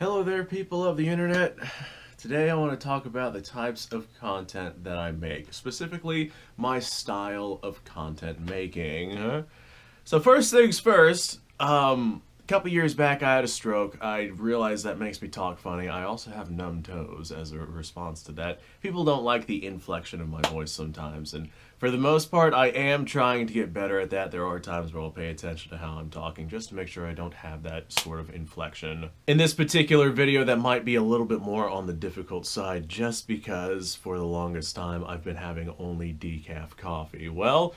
Hello there, people of the internet. Today I want to talk about the types of content that I make, specifically my style of content making. So first things first, a couple years back I had a stroke. I realized that makes me talk funny. I also have numb toes as a response to that. People don't like the inflection of my voice sometimes, and for the most part I am trying to get better at that. There are times where I'll pay attention to how I'm talking just to make sure I don't have that sort of inflection. In this particular video that might be a little bit more on the difficult side just because for the longest time I've been having only decaf coffee. Well,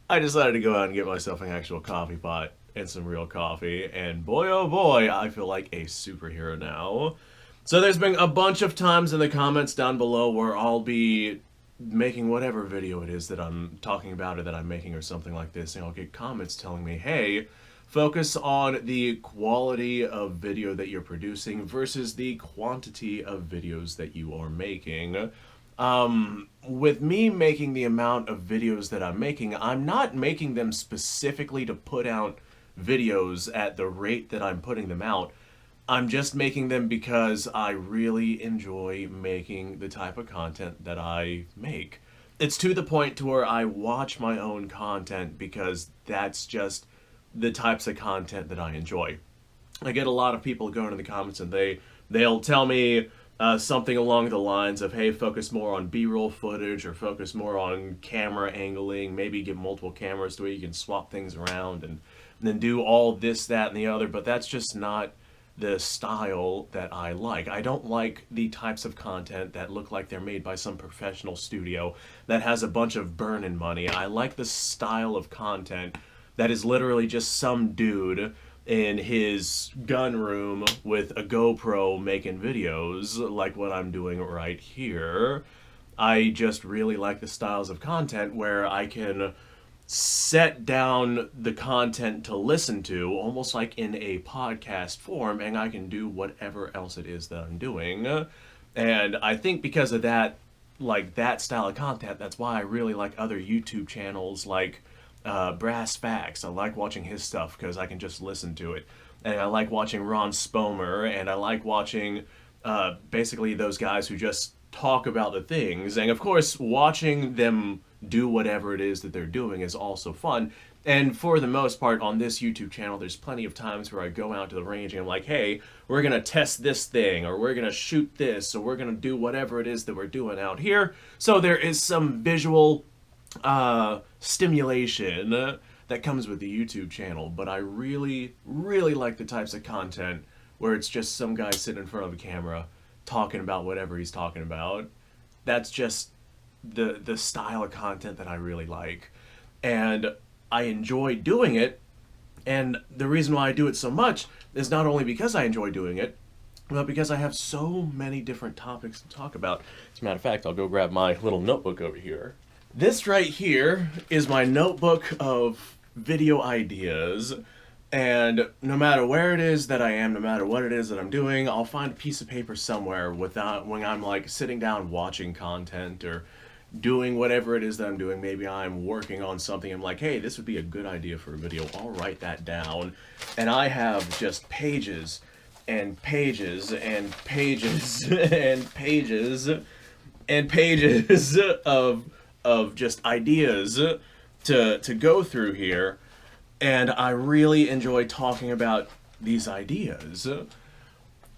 I decided to go out and get myself an actual coffee pot and some real coffee, and boy oh boy, I feel like a superhero now. So there's been a bunch of times in the comments down below where I'll be making whatever video it is that I'm talking about or that I'm making or something like this, and I'll get comments telling me, hey, focus on the quality of video that you're producing versus the quantity of videos that you are making. With me making the amount of videos that I'm making, I'm not making them specifically to put out videos at the rate that I'm putting them out. I'm just making them because I really enjoy making the type of content that I make. It's to the point to where I watch my own content because that's just the types of content that I enjoy. I get a lot of people going in the comments and they'll tell me something along the lines of, hey, focus more on B-roll footage or focus more on camera angling, maybe get multiple cameras to where you can swap things around and then do all this, that, and the other, but that's just not the style that I like. I don't like the types of content that look like they're made by some professional studio that has a bunch of burn-in money. I like the style of content that is literally just some dude in his gun room with a GoPro making videos like what I'm doing right here. I just really like the styles of content where I can set down the content to listen to almost like in a podcast form, and I can do whatever else it is that I'm doing. And I think because of that, like that style of content, that's why I really like other YouTube channels like Brass Facts. I like watching his stuff because I can just listen to it. And I like watching Ron Spomer, and I like watching basically those guys who just talk about the things. And of course, watching them do whatever it is that they're doing is also fun. And for the most part, on this YouTube channel, there's plenty of times where I go out to the range and I'm like, hey, we're going to test this thing, or we're going to shoot this, or we're going to do whatever it is that we're doing out here. So there is some visual stimulation that comes with the YouTube channel, but I really, really like the types of content where it's just some guy sitting in front of a camera talking about whatever he's talking about. That's just the style of content that I really like, and I enjoy doing it. And the reason why I do it so much is not only because I enjoy doing it, but because I have so many different topics to talk about. As a matter of fact, I'll go grab my little notebook over here. This right here is my notebook of video ideas, and no matter where it is that I am, no matter what it is that I'm doing, I'll find a piece of paper somewhere without when I'm like sitting down watching content or doing whatever it is that I'm doing. Maybe I'm working on something. I'm like, hey, this would be a good idea for a video. I'll write that down. And I have just pages and pages and pages and pages and pages of just ideas to go through here. And I really enjoy talking about these ideas.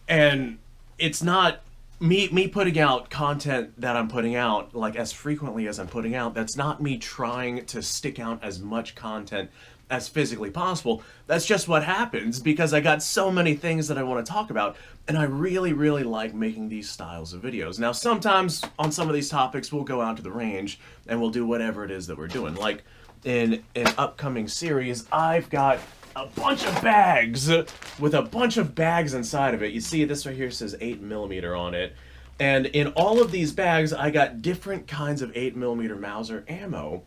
And it's not me putting out content that I'm putting out like as frequently as I'm putting out. That's not me trying to stick out as much content as physically possible. That's just what happens because I got so many things that I want to talk about, and I really, really like making these styles of videos. Now, sometimes on some of these topics, we'll go out to the range and we'll do whatever it is that we're doing. Like in an upcoming series, I've got a bunch of bags with a bunch of bags inside of it. You see this right here says 8mm on it. And in all of these bags, I got different kinds of 8mm Mauser ammo.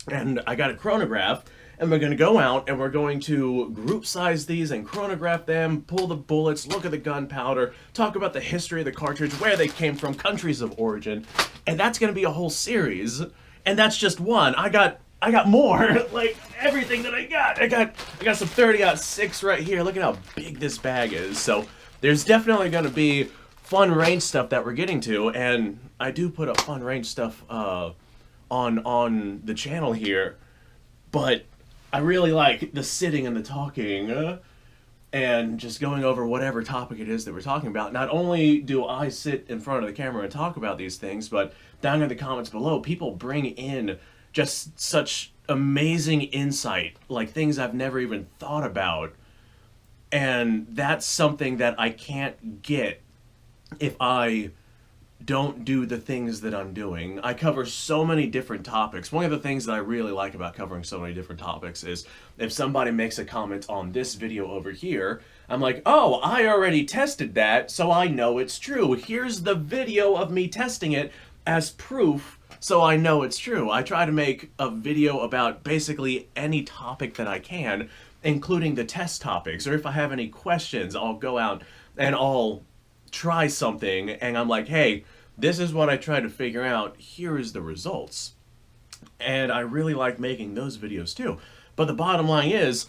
And I got a chronograph, and we're going to go out and we're going to group size these and chronograph them, pull the bullets, look at the gunpowder, talk about the history of the cartridge, where they came from, countries of origin. And that's going to be a whole series. And that's just one. I got more, like everything that I got. I got some 30-06 right here. Look at how big this bag is. So there's definitely going to be fun range stuff that we're getting to, and I do put up fun range stuff on the channel here, but I really like the sitting and the talking, and just going over whatever topic it is that we're talking about. Not only do I sit in front of the camera and talk about these things, but down in the comments below, people bring in just such amazing insight, like things I've never even thought about. And that's something that I can't get if I don't do the things that I'm doing. I cover so many different topics. One of the things that I really like about covering so many different topics is if somebody makes a comment on this video over here, I'm like, oh, I already tested that, so I know it's true. Here's the video of me testing it as proof, so I know it's true. I try to make a video about basically any topic that I can, including the test topics. Or if I have any questions, I'll go out and I'll try something and I'm like, hey, this is what I tried to figure out, here is the results. And I really like making those videos too. But the bottom line is,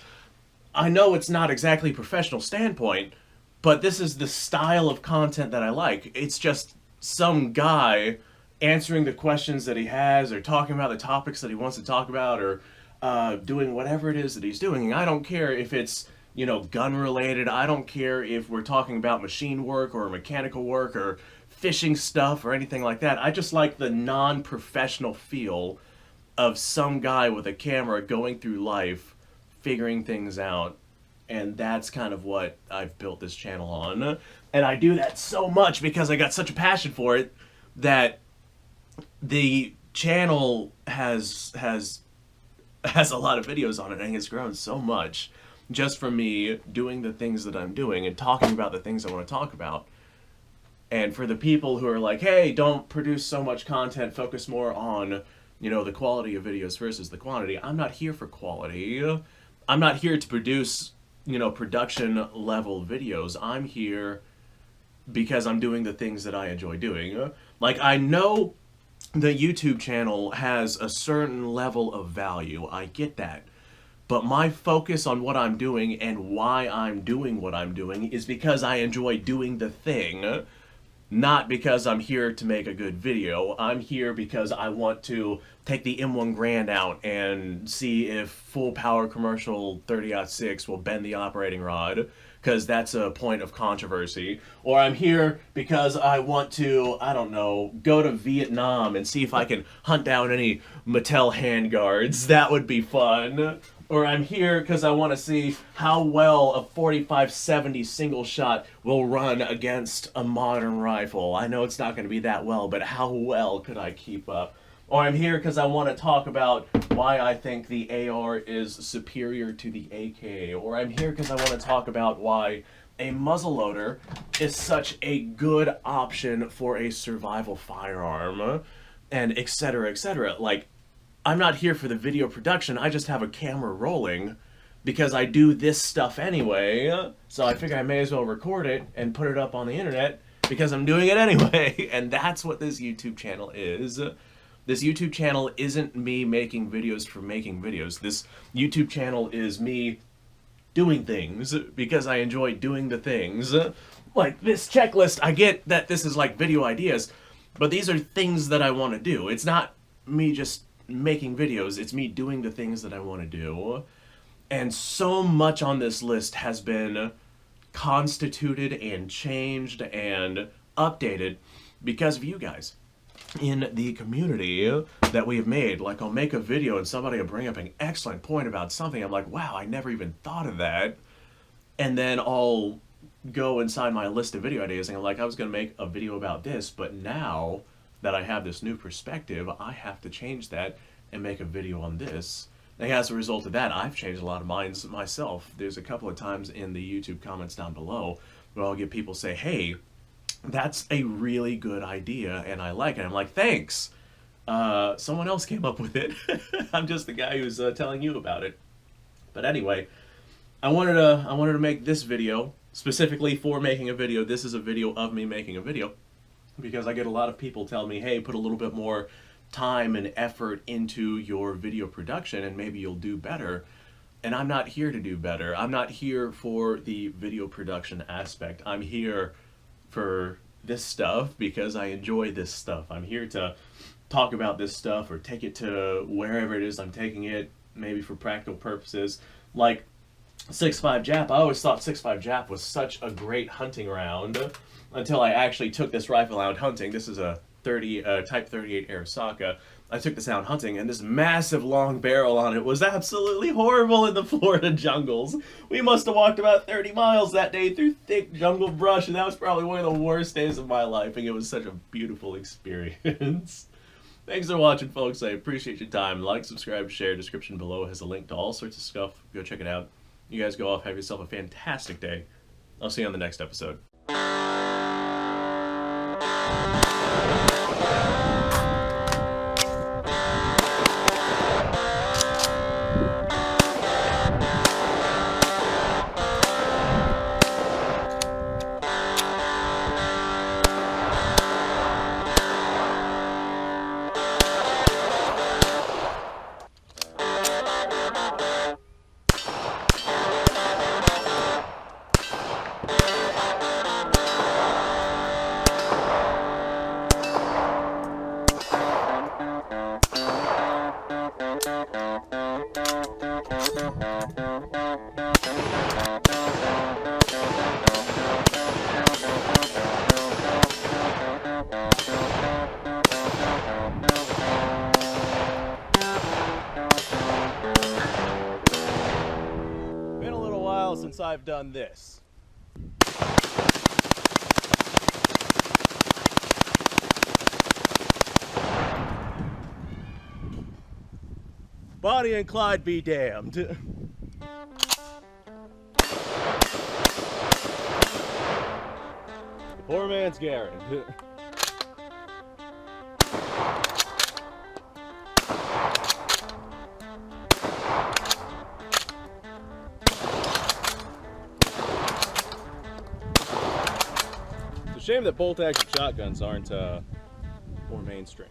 I know it's not exactly professional standpoint, but this is the style of content that I like. It's just some guy answering the questions that he has, or talking about the topics that he wants to talk about, or doing whatever it is that he's doing. And I don't care if it's, you know, gun related. I don't care if we're talking about machine work or mechanical work or fishing stuff or anything like that. I just like the non-professional feel of some guy with a camera going through life, figuring things out. And that's kind of what I've built this channel on. And I do that so much because I got such a passion for it that the channel has a lot of videos on it, and it's grown so much just from me doing the things that I'm doing and talking about the things I want to talk about. And for the people who are like, hey, don't produce so much content, focus more on, you know, the quality of videos versus the quantity. I'm not here for quality. I'm not here to produce, you know, production level videos. I'm here because I'm doing the things that I enjoy doing. Like, I know the YouTube channel has a certain level of value. I get that. But my focus on what I'm doing and why I'm doing what I'm doing is because I enjoy doing the thing, not because I'm here to make a good video. I'm here because I want to take the M1 Grand out and see if full power commercial 30-06 will bend the operating rod, because that's a point of controversy. Or I'm here because I want to, I don't know, go to Vietnam and see if I can hunt down any Mattel handguards. That would be fun. Or I'm here because I want to see how well a 45-70 single shot will run against a modern rifle. I know it's not going to be that well, but how well could I keep up? Or I'm here because I want to talk about why I think the AR is superior to the AK. Or I'm here because I want to talk about why a muzzleloader is such a good option for a survival firearm, and etc., etc. Like, I'm not here for the video production, I just have a camera rolling because I do this stuff anyway, so I figure I may as well record it and put it up on the internet because I'm doing it anyway. And that's what this YouTube channel is. This YouTube channel isn't me making videos for making videos. This YouTube channel is me doing things because I enjoy doing the things. Like this checklist, I get that this is like video ideas, but these are things that I want to do. It's not me just making videos, it's me doing the things that I want to do. And so much on this list has been constituted and changed and updated because of you guys in the community that we have made. Like, I'll make a video and somebody will bring up an excellent point about something. I'm like, wow, I never even thought of that. And then I'll go inside my list of video ideas and I'm like, I was going to make a video about this, but now that I have this new perspective, I have to change that and make a video on this. And as a result of that, I've changed a lot of minds myself. There's a couple of times in the YouTube comments down below where I'll get people say, hey, that's a really good idea and I like it. I'm like, thanks. Someone else came up with it. I'm just the guy who's telling you about it. But anyway, I wanted to make this video specifically for making a video. This is a video of me making a video because I get a lot of people tell me, hey, put a little bit more time and effort into your video production and maybe you'll do better. And I'm not here to do better. I'm not here for the video production aspect. I'm here for this stuff because I enjoy this stuff. I'm here to talk about this stuff or take it to wherever it is I'm taking it, maybe for practical purposes. Like 6.5 Jap, I always thought 6.5 Jap was such a great hunting round until I actually took this rifle out hunting. This is a Type 38 Arasaka. I took this out hunting, and this massive long barrel on it was absolutely horrible in the Florida jungles. We must have walked about 30 miles that day through thick jungle brush, and that was probably one of the worst days of my life, and it was such a beautiful experience. Thanks for watching, folks. I appreciate your time. Like, subscribe, share. Description below has a link to all sorts of stuff. Go check it out. You guys go off, have yourself a fantastic day. I'll see you on the next episode. Been a little while since I've done this. Bonnie and Clyde be damned. Poor man's Garen. It's a shame that bolt-action shotguns aren't more mainstream.